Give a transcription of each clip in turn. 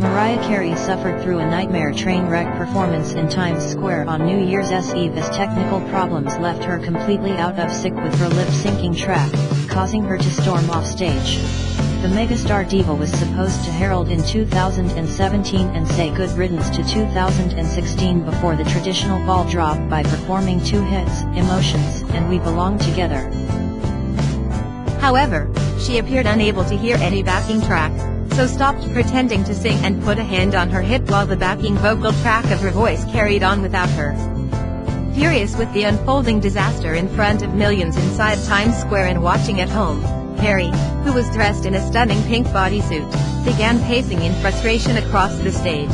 Mariah Carey suffered through a nightmare train wreck performance in Times Square on New Year's Eve as technical problems left her completely out of sync with her lip-syncing track, causing her to storm off stage. The megastar diva was supposed to herald in 2017 and say good riddance to 2016 before the traditional ball drop by performing two hits, Emotions and We Belong Together. However, she appeared unable to hear any backing track, so stopped pretending to sing and put a hand on her hip while the backing vocal track of her voice carried on without her. Furious with the unfolding disaster in front of millions inside Times Square and watching at home, Carey, who was dressed in a stunning pink bodysuit, began pacing in frustration across the stage.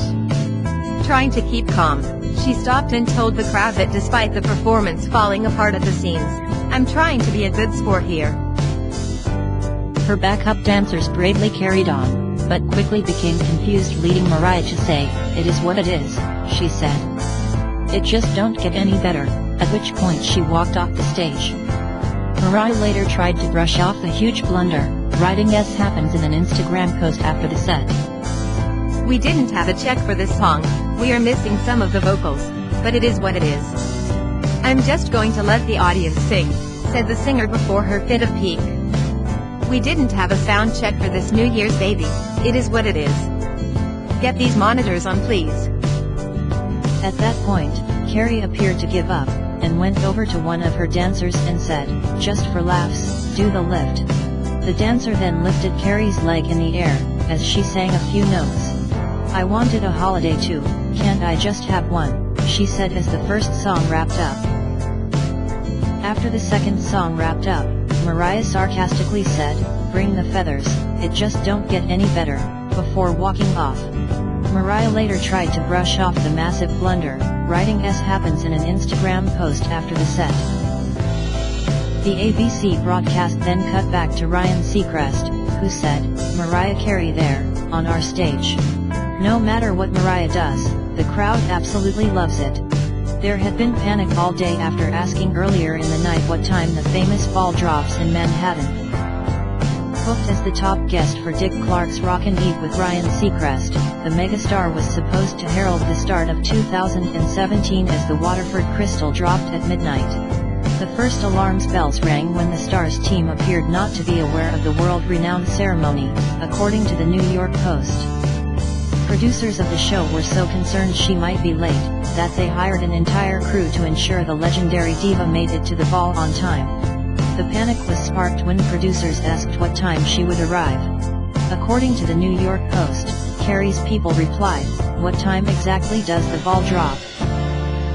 Trying to keep calm, she stopped and told the crowd that despite the performance falling apart at the seams, "I'm trying to be a good sport here." Her backup dancers bravely carried on, but quickly became confused, leading Mariah to say, "It is what it is," she said. "It just don't get any better," at which point she walked off the stage. Mariah later tried to brush off the huge blunder, writing "Yes happens" in an Instagram post after the set. "We didn't have a check for this song, we are missing some of the vocals, but it is what it is. I'm just going to let the audience sing," said the singer before her fit of pique. "We didn't have a sound check for this New Year's baby, it is what it is. Get these monitors on please." At that point, Carey appeared to give up, and went over to one of her dancers and said, "Just for laughs, do the lift." The dancer then lifted Carey's leg in the air, as she sang a few notes. "I wanted a holiday too, can't I just have one?" she said as the first song wrapped up. After the second song wrapped up, Mariah sarcastically said, "Bring the feathers, it just don't get any better," before walking off. Mariah later tried to brush off the massive blunder, writing "S happens" in an Instagram post after the set. The ABC broadcast then cut back to Ryan Seacrest, who said, "Mariah Carey there, on our stage. No matter what Mariah does, the crowd absolutely loves it." There had been panic all day after asking earlier in the night what time the famous ball drops in Manhattan. Booked as the top guest for Dick Clark's Rockin' Eve with Ryan Seacrest, the megastar was supposed to herald the start of 2017 as the Waterford Crystal dropped at midnight. The first alarms bells rang when the star's team appeared not to be aware of the world-renowned ceremony, according to the New York Post. Producers of the show were so concerned she might be late, that they hired an entire crew to ensure the legendary diva made it to the ball on time. The panic was sparked when producers asked what time she would arrive. According to the New York Post, Carey's people replied, "What time exactly does the ball drop?"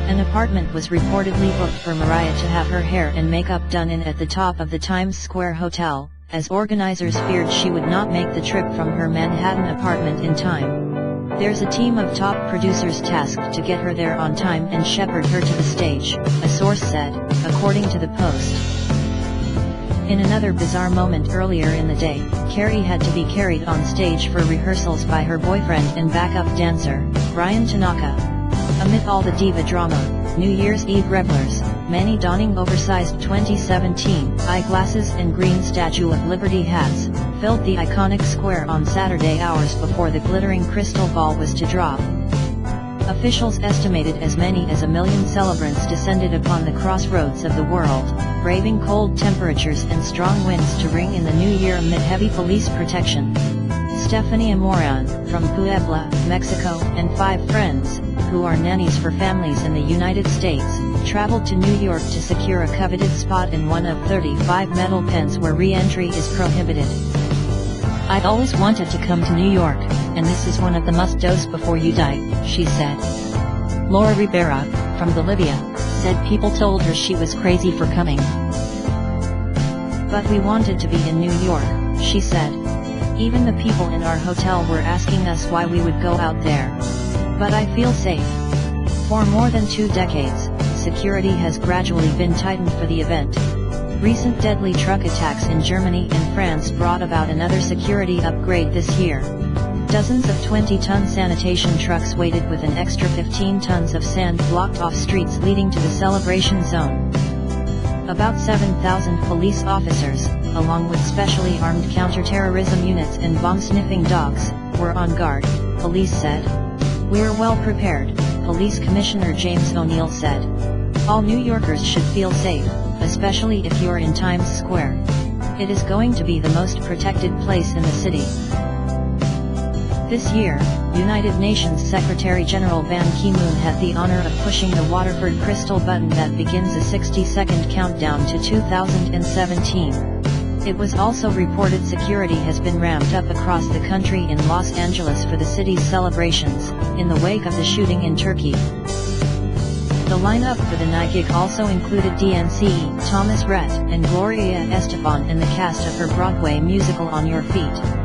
An apartment was reportedly booked for Mariah to have her hair and makeup done in at the top of the Times Square hotel, as organizers feared she would not make the trip from her Manhattan apartment in time. "There's a team of top producers tasked to get her there on time and shepherd her to the stage," a source said, according to the Post. In another bizarre moment earlier in the day, Carey had to be carried on stage for rehearsals by her boyfriend and backup dancer, Ryan Tanaka. Amid all the diva drama, New Year's Eve revelers, many donning oversized 2017 eyeglasses and green Statue of Liberty hats, filled the iconic square on Saturday hours before the glittering crystal ball was to drop. Officials estimated as many as 1 million celebrants descended upon the crossroads of the world, braving cold temperatures and strong winds to ring in the new year amid heavy police protection. Stephanie Amoran, from Puebla, Mexico, and 5 friends, who are nannies for families in the United States, traveled to New York to secure a coveted spot in one of 35 metal pens where re-entry is prohibited. "I'd always wanted to come to New York, and this is one of the must-dos before you die," she said. Laura Rivera, from Bolivia, said people told her she was crazy for coming. "But we wanted to be in New York," she said. "Even the people in our hotel were asking us why we would go out there. But I feel safe." For more than 2 decades, security has gradually been tightened for the event. Recent deadly truck attacks in Germany and France brought about another security upgrade this year. Dozens of 20-ton sanitation trucks waited with an extra 15 tons of sand blocked off streets leading to the celebration zone. About 7,000 police officers, along with specially armed counter-terrorism units and bomb-sniffing dogs, were on guard, police said. "We're well prepared," Police Commissioner James O'Neill said. "All New Yorkers should feel safe, especially if you're in Times Square. It is going to be the most protected place in the city." This year, United Nations Secretary General Ban Ki-moon had the honor of pushing the Waterford crystal button that begins a 60-second countdown to 2017. It was also reported security has been ramped up across the country in Los Angeles for the city's celebrations, in the wake of the shooting in Turkey. The lineup for the night gig also included DNC, Thomas Rhett, and Gloria Estefan and the cast of her Broadway musical On Your Feet.